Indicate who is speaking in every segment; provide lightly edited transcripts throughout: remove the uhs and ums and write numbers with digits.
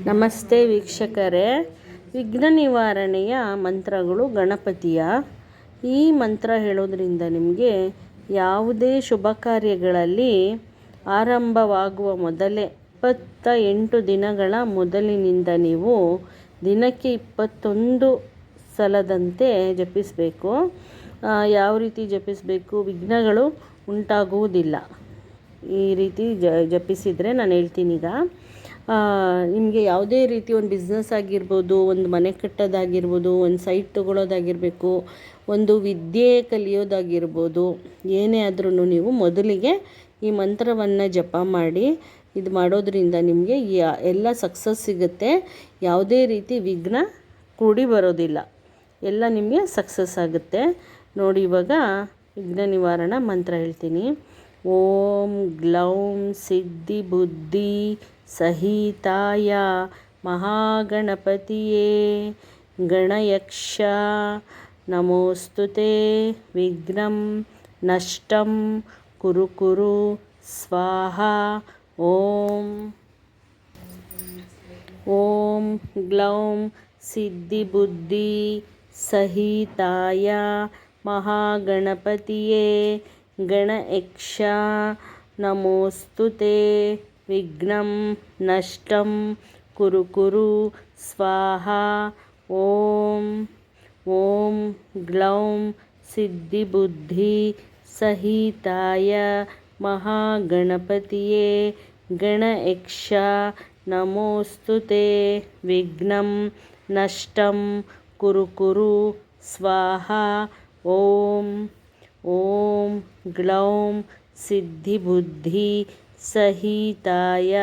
Speaker 1: ನಮಸ್ತೆ ವೀಕ್ಷಕರೇ, ವಿಘ್ನ ನಿವಾರಣೆಯ ಮಂತ್ರಗಳು ಗಣಪತಿಯ. ಈ ಮಂತ್ರ ಹೇಳೋದ್ರಿಂದ ನಿಮಗೆ ಯಾವುದೇ ಶುಭ ಕಾರ್ಯಗಳಲ್ಲಿ ಆರಂಭವಾಗುವ ಮೊದಲೇ 28 ದಿನಗಳ ಮೊದಲಿನಿಂದ ನೀವು ದಿನಕ್ಕೆ 21 ಸಲದಂತೆ ಜಪಿಸಬೇಕು. ಯಾವ ರೀತಿ ಜಪಿಸಬೇಕು? ವಿಘ್ನಗಳು ಉಂಟಾಗುವುದಿಲ್ಲ. ಈ ರೀತಿ ಜಪಿಸಿದರೆ ನಾನು ಹೇಳ್ತೀನಿ. ಈಗ ನಿಮಗೆ ಯಾವುದೇ ರೀತಿ ಒಂದು ಬಿಸ್ನೆಸ್ ಆಗಿರ್ಬೋದು, ಒಂದು ಮನೆ ಕಟ್ಟೋದಾಗಿರ್ಬೋದು, ಒಂದು ಸೈಟ್ ತೊಗೊಳ್ಳೋದಾಗಿರಬೇಕು, ಒಂದು ವಿದ್ಯೆ ಕಲಿಯೋದಾಗಿರ್ಬೋದು, ಏನೇ ಆದ್ರೂ ನೀವು ಮೊದಲಿಗೆ ಈ ಮಂತ್ರವನ್ನು ಜಪ ಮಾಡಿ ಇದು ಮಾಡೋದ್ರಿಂದ ನಿಮಗೆ ಎಲ್ಲ ಸಕ್ಸಸ್ ಸಿಗುತ್ತೆ. ಯಾವುದೇ ರೀತಿ ವಿಘ್ನ ಕೂಡಿ ಬರೋದಿಲ್ಲ, ಎಲ್ಲ ನಿಮಗೆ ಸಕ್ಸಸ್ ಆಗುತ್ತೆ. ನೋಡಿ, ಇವಾಗ ವಿಘ್ನ ನಿವಾರಣಾ ಮಂತ್ರ ಹೇಳ್ತೀನಿ. ಓಂ ಗ್ಲೌಂ ಸಿದ್ಧಿ ಬುದ್ಧಿ ಸಹಿತಾಯ ಮಹಾಗಣಪತಿಯೇ ಗಣಯಕ್ಷ ನಮೋಸ್ತುತೆ ವಿಘ್ನಂ ನಷ್ಟಂ ಕುರು ಕುರು ಸ್ವಾಹಾ. ಓಂ ಗ್ಲೌಂ ಸಿದ್ಧಿ ಬುದ್ಧಿ ಸಹಿತಾಯ ಮಹಾಗಣಪತಿಯೇ ಗಣಯಕ್ಷ ನಮೋಸ್ತುತೆ ವಿಘ್ನಂ ನಷ್ಟಂ ಕುರು ಕುರು ಸ್ವಾಹಾ. ಓಂ ಗ್ಲೌಂ ಸಿದ್ಧಿ ಬುದ್ಧಿ ಸಹಿತಾಯ ಮಹಾಗಣಪತಿಯೇ ಗಣಯಕ್ಷ ನಮೋಸ್ತುತೆ ವಿಘ್ನಂ ನಷ್ಟಂ ಕುರು ಕುರು ಸ್ವಾಹಾ. ಓಂ ಗ್ಲೌಂ ಸಿದ್ಧಿ ಬುದ್ಧಿ ಸಹಿತಾಯ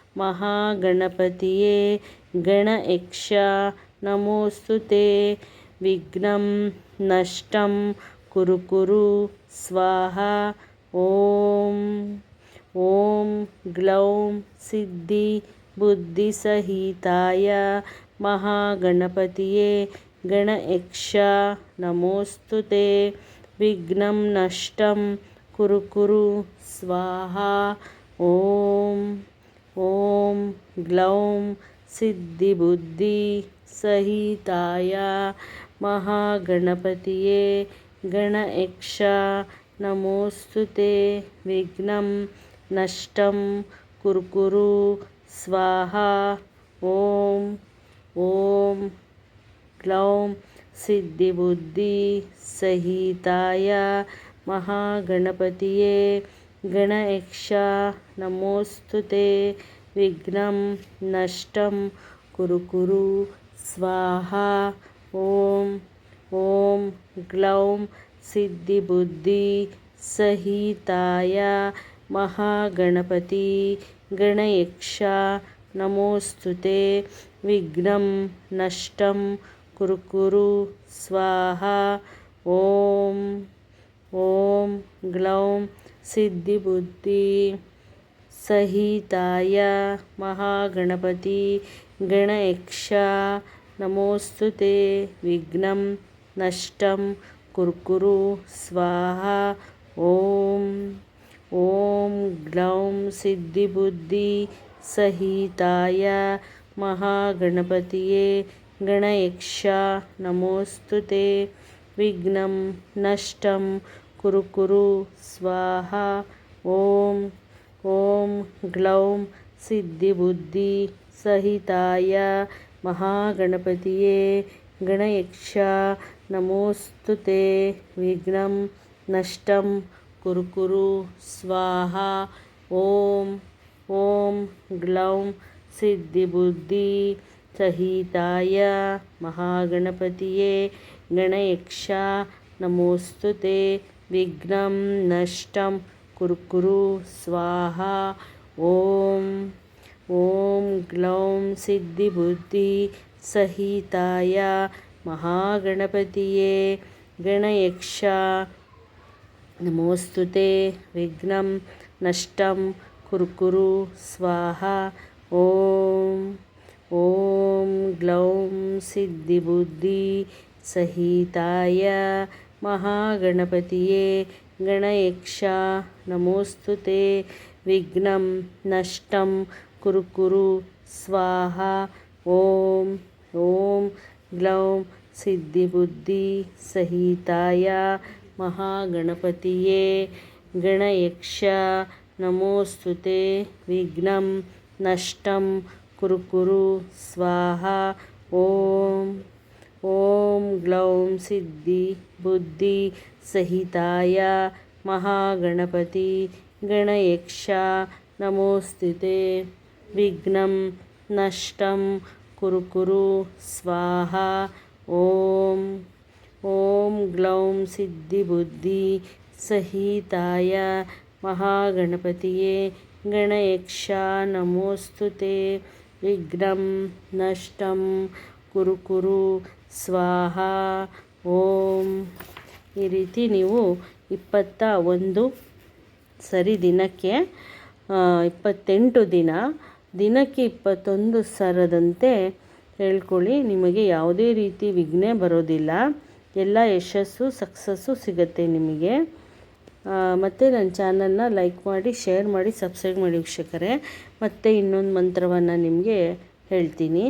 Speaker 1: ಮಹಾಗಣಪತಿಯೇ ಗಣಯಕ್ಷ ನಮೋಸ್ತುತೆ ವಿಘ್ನಂ ನಷ್ಟಂ ಕುರು ಕುರು ಸ್ವಾಹಾ. ಓಂ ಗ್ಲೌಂ ಸಿದ್ಧಿ ಬುದ್ಧಿ ಸಹಿತಾಯ ಮಹಾಗಣಪತಿಯೇ ಗಣಯಕ್ಷ ನಮೋಸ್ತುತೆ ವಿಘ್ನಂ ನಷ್ಟಂ ಕುರು ಕುರು ಸ್ವಾಹಾ. ಓಂ ಗ್ಲೌಂ ಸಿದ್ಧಿ ಬುದ್ಧಿ ಸಹಿತಾಯ ಮಹಾಗಣಪತಿಯೇ ಗಣಯಕ್ಷ ನಮೋಸ್ತುತೆ ವಿಘ್ನಂ ನಷ್ಟಂ ಕುರು ಕುರು ಸ್ವಾಹಾ. ಓಂ ಗ್ಲೌಂ ಸಿದ್ಧಿ ಬುದ್ಧಿ ಸಹಿತಾಯ ಮಹಾಗಣಪತಿಯೇ ಗಣಯಕ್ಷ ನಮೋಸ್ತುತೆ ವಿಘ್ನಂ ನಷ್ಟಂ ಕುರು ಕುರು ಸ್ವಾಹಾ. ಓಂ ಗ್ಲೌಂ ಸಿದ್ಧಿ ಬುದ್ಧಿ ಸಹಿತಾಯ ಮಹಾಗಣಪತಿ ಗಣಯಕ್ಷ ನಮೋಸ್ತುತೆ ವಿಘ್ನಂ ನಷ್ಟಂ ಕುರು ಕುರು ಸ್ವಾಹಾ. ಓಂ ಗ್ಲೌಂ ಸಿದ್ಧಿ ಬುದ್ಧಿ ಸಹಿತಾಯ ಮಹಾಗಣಪತಿ ಗಣಯಕ್ಷ ನಮೋಸ್ತುತೆ ವಿಘ್ನಂ ನಷ್ಟಂ ಕುರು ಕುರು ಸ್ವಾಹಾ. ಓಂ ಗ್ಲೌಂ ಸಿದ್ಧಿ ಬುದ್ಧಿ ಸಹಿತಾಯ ಮಹಾಗಣಪತಿಯೇ ಗಣಯಕ್ಷ ನಮೋಸ್ತುತೆ ವಿಘ್ನಂ ನಷ್ಟಂ ಕುರು ಕುರು ಸ್ವಾಹಾ. ಓಂ ಗ್ಲೌಂ ಸಿದ್ಧಿ ಬುದ್ಧಿ ಸಹಿತಾಯ ಮಹಾಗಣಪತಿಯೇ ಗಣಯಕ್ಷ ನಮೋಸ್ತುತೆ ವಿಘ್ನಂ ನಷ್ಟಂ ಕುರು ಕುರು ಸ್ವಾಹಾ. ಓಂ ಗ್ಲೌಂ ಸಿದ್ಧಿ ಬುದ್ಧಿ ಸಹಿತಾಯ ಮಹಾಗಣಪತಿಯೇ ಗಣಯಕ್ಷ ನಮೋಸ್ತುತೆ ವಿಘ್ನಂ ನಷ್ಟಂ ಕುರು ಕುರು ಸ್ವಾಹಾ. ಓಂ ಗ್ಲೌಂ ಸಿದ್ಧಿ ಬುದ್ಧಿ ಸಹಿತಾಯ ಮಹಾಗಣಪತಿಯೇ ಗಣಯಕ್ಷ ನಮೋಸ್ತುತೆ ವಿಘ್ನಂ ನಷ್ಟಂ ಕುರು ಕುರು ಸ್ವಾಹಾ. ಓಂ ಗ್ಲೌಂ ಸಿದ್ಧಿ ಬುದ್ಧಿ ಸಹಿತಾಯ ಮಹಾಗಣಪತಿಯೇ ಗಣಯಕ್ಷ ನಮೋಸ್ತುತೆ ವಿಘ್ನಂ ನಷ್ಟಂ ಕುರು ಕುರು ಸ್ವಾಹ. ಓಂ ಓಂ ಗ್ಲೌಂ ಸಿದ್ಧಿಬುದ್ಧಿ ಸಹಿತಾಯ ಮಹಾಗಣಪತಿಯೇ ಗಣಯಕ್ಷ ನಮೋಸ್ತುತೆ ವಿಘ್ನಂ ನಷ್ಟಂ ಕುರು ಸ್ವಾಹ. ಓಂ ಓಂ ಗ್ಲೌಂ ಸಿದ್ಧಿ ಬುದ್ಧಿ ಸಹಿತಾಯ ಮಹಾಗಣಪತಿ ಗಣಯಕ್ಷ ನಮೋಸ್ತುತೆ ವಿಘ್ನಂ ನಷ್ಟಂ ಕುರು ಸ್ವಾಹ. ಓಂ ಓಂ ಗ್ಲೌಂ ಸಿದ್ಧಿಬುದ್ಧಿ ಸಹಿತಾಯ ಮಹಾಗಣಪತಿಯೇ ಗಣಯಕ್ಷ ನಮೋಸ್ತುತೆ ವಿಘ್ನಂ ನಷ್ಟಂ ಕುರು ಸ್ವಾಹ. ಓಂ ಈ ರೀತಿ ನೀವು 21 ಸರಿ ದಿನಕ್ಕೆ 28 ದಿನಕ್ಕೆ 21 ಸರದಂತೆ ಹೇಳ್ಕೊಳ್ಳಿ. ನಿಮಗೆ ಯಾವುದೇ ರೀತಿ ವಿಘ್ನ ಬರೋದಿಲ್ಲ, ಎಲ್ಲ ಯಶಸ್ಸು ಸಕ್ಸಸ್ಸು ಸಿಗುತ್ತೆ ನಿಮಗೆ. ಮತ್ತು ನನ್ನ ಚಾನಲ್ನ ಲೈಕ್ ಮಾಡಿ, ಶೇರ್ ಮಾಡಿ, ಸಬ್ಸ್ಕ್ರೈಬ್ ಮಾಡಿ ವೀಕ್ಷಕರೇ. ಮತ್ತು ಇನ್ನೊಂದು ಮಂತ್ರವನ್ನು ನಿಮಗೆ ಹೇಳ್ತೀನಿ.